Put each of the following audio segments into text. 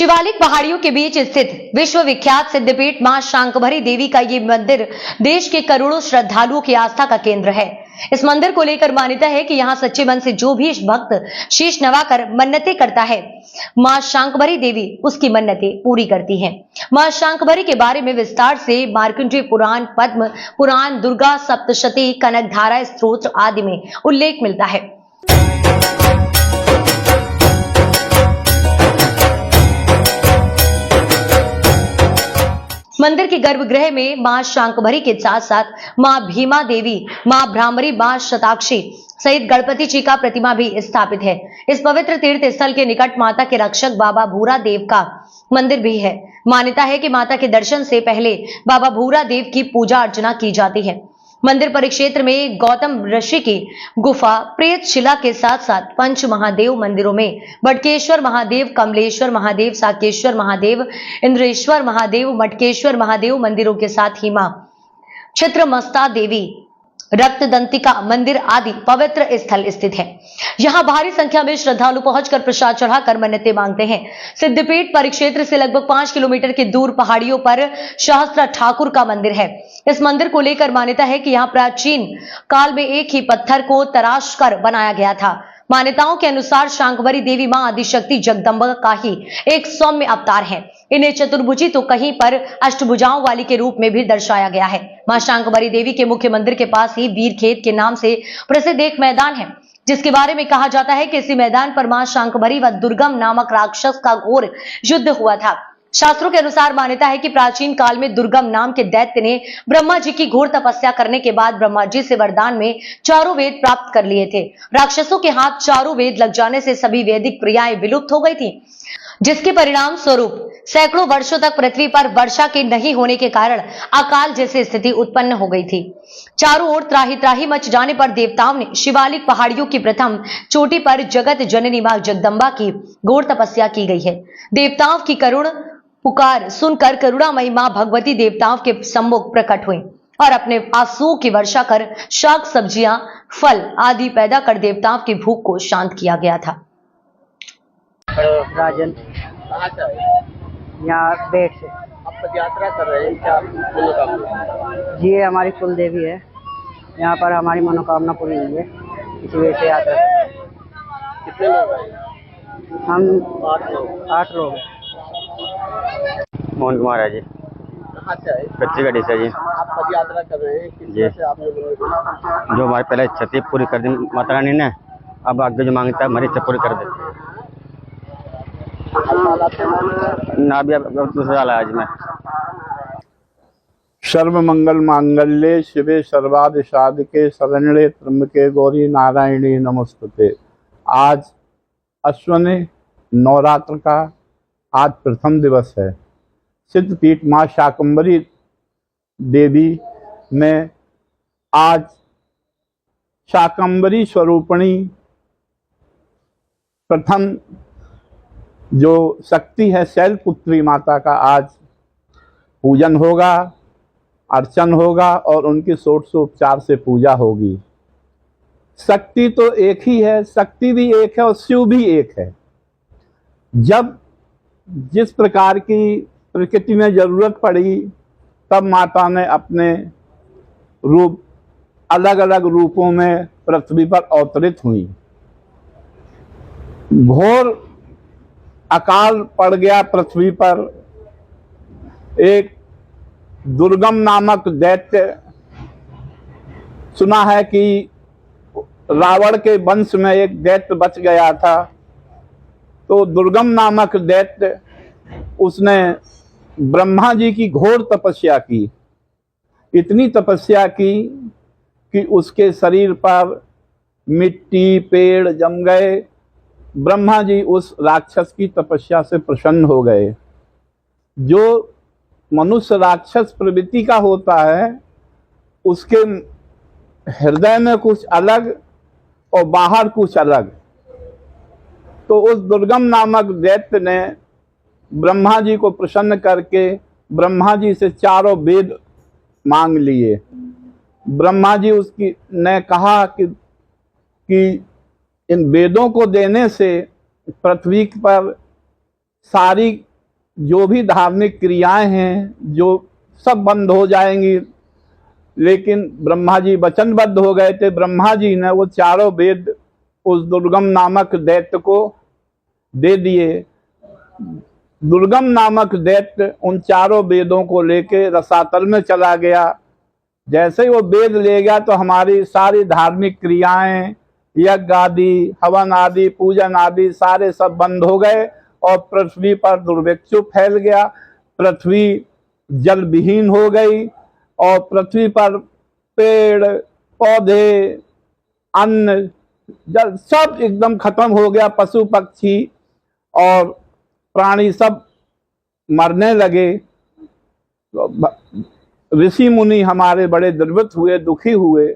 शिवालिक पहाड़ियों के बीच स्थित विश्व विख्यात सिद्धपीठ मां शांकभरी देवी का ये मंदिर देश के करोड़ों श्रद्धालुओं की आस्था का केंद्र है। इस मंदिर को लेकर मान्यता है कि यहाँ सच्चे मन से जो भी भक्त शीश नवाकर मन्नतें करता है, मां शांकभरी देवी उसकी मन्नतें पूरी करती हैं। मां शांकभरी के बारे में विस्तार से मार्कंडेय पुराण, पद्म पुराण, दुर्गा सप्तशती, कनकधारा स्तोत्र आदि में उल्लेख मिलता है। मंदिर के गर्भगृह में मां शांकभरी के साथ साथ मां भीमा देवी, मां भ्रामरी, मां शताक्षी सहित गणपति जी का प्रतिमा भी स्थापित है। इस पवित्र तीर्थ स्थल के निकट माता के रक्षक बाबा भूरा देव का मंदिर भी है। मान्यता है कि माता के दर्शन से पहले बाबा भूरा देव की पूजा अर्चना की जाती है। मंदिर परिक्षेत्र में गौतम ऋषि की गुफा, प्रेत शिला के साथ साथ पंच महादेव मंदिरों में बटकेश्वर महादेव, कमलेश्वर महादेव, साकेश्वर महादेव, इंद्रेश्वर महादेव, मटकेश्वर महादेव मंदिरों के साथ ही मां छित्रमस्ता देवी, रक्तदंतिका मंदिर आदि पवित्र स्थल स्थित है। यहाँ भारी संख्या में श्रद्धालु पहुंचकर प्रसाद चढ़ाकर मन्नतें मांगते हैं। सिद्धपीठ परिक्षेत्र से लगभग 5 किलोमीटर की दूर पहाड़ियों पर सहस्त्र ठाकुर का मंदिर है। इस मंदिर को लेकर मान्यता है कि यहाँ प्राचीन काल में एक ही पत्थर को तराश कर बनाया गया था। मान्यताओं के अनुसार शांकभरी देवी मां आदिशक्ति जगदम्बा का ही एक सौम्य अवतार है। इन्हें चतुर्भुजी तो कहीं पर अष्टभुजाओं वाली के रूप में भी दर्शाया गया है। मां शांकभरी देवी के मुख्य मंदिर के पास ही वीरखेत के नाम से प्रसिद्ध एक मैदान है, जिसके बारे में कहा जाता है कि इसी मैदान पर मां शांकभरी व दुर्गम नामक राक्षस का घोर युद्ध हुआ था। शास्त्रों के अनुसार मान्यता है कि प्राचीन काल में दुर्गम नाम के दैत्य ने ब्रह्मा जी की घोर तपस्या करने के बाद ब्रह्मा जी से वरदान में चारों वेद प्राप्त कर लिए थे। राक्षसों के हाथ चारों वेद लग जाने से सभी वैदिक क्रियाएं विलुप्त हो गई थी, जिसके परिणाम स्वरूप सैकड़ों वर्षों तक पृथ्वी पर वर्षा के नहीं होने के कारण अकाल जैसी स्थिति उत्पन्न हो गई थी। चारों ओर त्राही त्राही मच जाने पर देवताओं ने शिवालिक पहाड़ियों की प्रथम चोटी पर जगत जननी मां जगदम्बा की घोर तपस्या की गई है। देवताओं की करुण पुकार सुनकर करुणामयी मां भगवती देवताओं के सम्मुख प्रकट हुई और अपने आंसुओं की वर्षा कर शाक सब्जियां, फल आदि पैदा कर देवताओं की भूख को शांत किया गया था। राजन यहाँ बेट से आप पद यात्रा कर रहे हैं, क्या मनोकामना? जी, ये हमारी कुल देवी है। यहाँ पर हमारी मनोकामना पूरी हुई है, इसी वजह से यात्रा कर रहे हैं। कितने लोग आए? हम 8 लोग। हैं। मोहन कुमार है जी। कहाँ से आए? कच्ची गढ़ी से जी। आप पद यात्रा कर रहे हैं, किस तरह से आपने मनोकामना? जो हमारे पहले इच्छा थी पूरी कर दी माता रानी ने, अब आगे जो मांगता है हमारी इच्छा पूरी कर देती है। ना भी अब दूसरा साल है आज में। सर्व मंगल मांगल्ये शिवे सर्वार्थ साधके शरण्ये त्र्यंबके गौरी नारायणी नमोस्तुते। आज अश्विनी नवरात्र का आज प्रथम दिवस है। सिद्धपीठ मां शाकंभरी देवी में आज शाकंभरी स्वरूपिणी प्रथम जो शक्ति है शैलपुत्री माता का आज पूजन होगा, अर्चन होगा और उनकी षोडशोपचार से पूजा होगी। शक्ति तो एक ही है, शक्ति भी एक है और शिव भी एक है। जब जिस प्रकार की प्रकृति में जरूरत पड़ी तब माता ने अपने रूप अलग अलग रूपों में पृथ्वी पर अवतरित हुई। घोर अकाल पड़ गया पृथ्वी पर। एक दुर्गम नामक दैत्य, सुना है कि रावण के वंश में एक दैत्य बच गया था, तो दुर्गम नामक दैत्य उसने ब्रह्मा जी की घोर तपस्या की। इतनी तपस्या की कि उसके शरीर पर मिट्टी पेड़ जम गए। ब्रह्मा जी उस राक्षस की तपस्या से प्रसन्न हो गए। जो मनुष्य राक्षस प्रवृत्ति का होता है, उसके हृदय में कुछ अलग और बाहर कुछ अलग। तो उस दुर्गम नामक दैत्य ने ब्रह्मा जी को प्रसन्न करके ब्रह्मा जी से चारों वेद मांग लिए। ब्रह्मा जी उसकी ने कहा कि इन वेदों को देने से पृथ्वी पर सारी जो भी धार्मिक क्रियाएं हैं जो सब बंद हो जाएंगी। लेकिन ब्रह्मा जी वचनबद्ध हो गए थे। ब्रह्मा जी ने वो चारों वेद उस दुर्गम नामक दैत्य को दे दिए। दुर्गम नामक दैत्य उन चारों वेदों को लेके रसातल में चला गया। जैसे ही वो वेद ले गया तो हमारी सारी धार्मिक क्रियाएं, यज्ञ आदि, हवन आदि, पूजन आदि सारे सब बंद हो गए और पृथ्वी पर दुर्भिक्ष फैल गया। पृथ्वी जल विहीन हो गई और पृथ्वी पर पेड़ पौधे, अन्न, जल सब एकदम खत्म हो गया। पशु पक्षी और प्राणी सब मरने लगे। ऋषि मुनि हमारे बड़े द्रवित हुए, दुखी हुए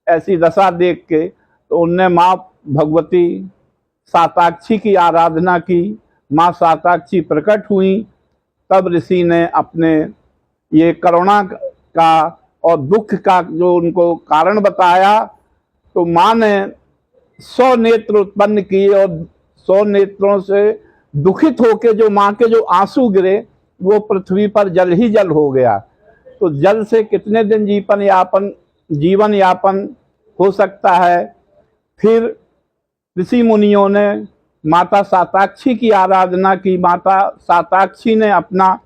ऐसी दशा देख के। तो उनने माँ भगवती साताक्षी की आराधना की। माँ साताक्षी प्रकट हुई। तब ऋषि ने अपने ये करुणा का और दुख का जो उनको कारण बताया, तो माँ ने 100 नेत्र उत्पन्न किए और 100 नेत्रों से दुखित होके जो माँ के जो आंसू गिरे वो पृथ्वी पर जल ही जल हो गया। तो जल से कितने दिन जीवन यापन हो सकता है। फिर ऋषि मुनियों ने माता साताक्षी की आराधना की। माता साताक्षी ने अपना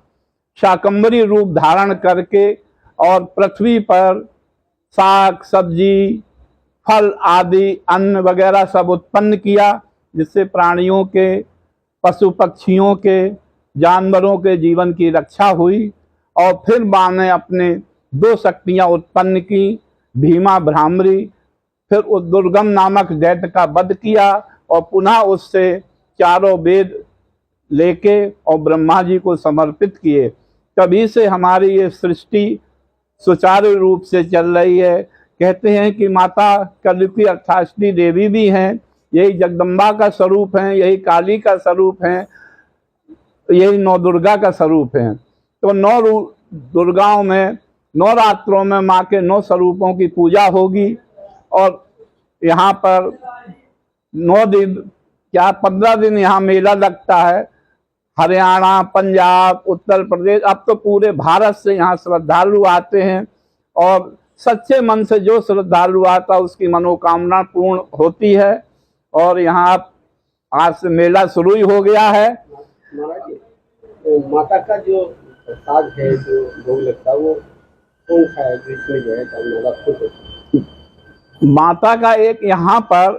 शाकंभरी रूप धारण करके और पृथ्वी पर साग सब्जी, फल आदि, अन्न वगैरह सब उत्पन्न किया, जिससे प्राणियों के, पशु पक्षियों के, जानवरों के जीवन की रक्षा हुई। और फिर माँ ने अपने 2 शक्तियाँ उत्पन्न की, भीमा भ्रामरी। फिर उस दुर्गम नामक दैत्य का वध किया और पुनः उससे चारों वेद लेके और ब्रह्मा जी को समर्पित किए। तभी से हमारी ये सृष्टि सुचारू रूप से चल रही है। कहते हैं कि माता कलिकी अर्थाष्टी देवी भी हैं, यही जगदम्बा का स्वरूप हैं, यही काली का स्वरूप हैं, यही 9 दुर्गा का स्वरूप हैं। तो 9 दुर्गाओं में नवरात्रों में माँ के 9 स्वरूपों की पूजा होगी। और यहाँ पर 9 दिन क्या 15 दिन यहाँ मेला लगता है। हरियाणा, पंजाब, उत्तर प्रदेश, अब तो पूरे भारत से यहाँ श्रद्धालु आते हैं और सच्चे मन से जो श्रद्धालु आता है उसकी मनोकामना पूर्ण होती है। और यहाँ आज से मेला शुरू ही हो गया है। महाराज जी, तो माता का जो प्रसाद है, जो भोग लगता है, वो कौन सा है जिसमें जो है माता का एक यहाँ पर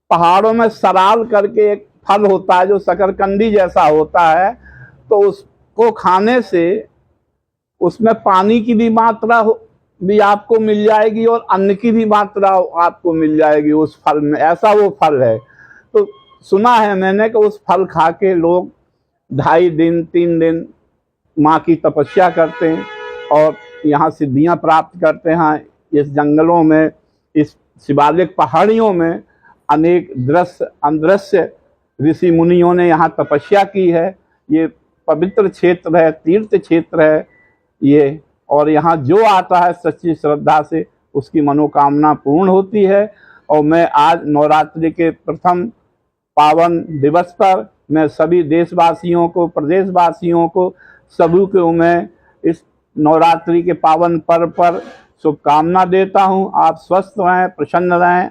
पहाड़ों में सराल करके एक फल होता है जो शकरकंदी जैसा होता है। तो उसको खाने से उसमें पानी की भी मात्रा भी आपको मिल जाएगी और अन्न की भी मात्रा आपको मिल जाएगी उस फल में। ऐसा वो फल है। तो सुना है मैंने कि उस फल खा के लोग 2.5 दिन 3 दिन माँ की तपस्या करते हैं और यहाँ सिद्धियाँ प्राप्त करते हैं। इस जंगलों में, इस शिवालिक पहाड़ियों में अनेक अदृश्य ऋषि मुनियों ने यहाँ तपस्या की है। ये पवित्र क्षेत्र है, तीर्थ क्षेत्र है ये। और यहाँ जो आता है सच्ची श्रद्धा से उसकी मनोकामना पूर्ण होती है। और मैं आज नवरात्रि के प्रथम पावन दिवस पर मैं सभी देशवासियों को, प्रदेशवासियों को, सभी को मैं इस नवरात्रि के पावन पर्व पर शुभकामना देता हूँ। आप स्वस्थ रहें, प्रसन्न रहें।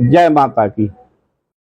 जय माता की।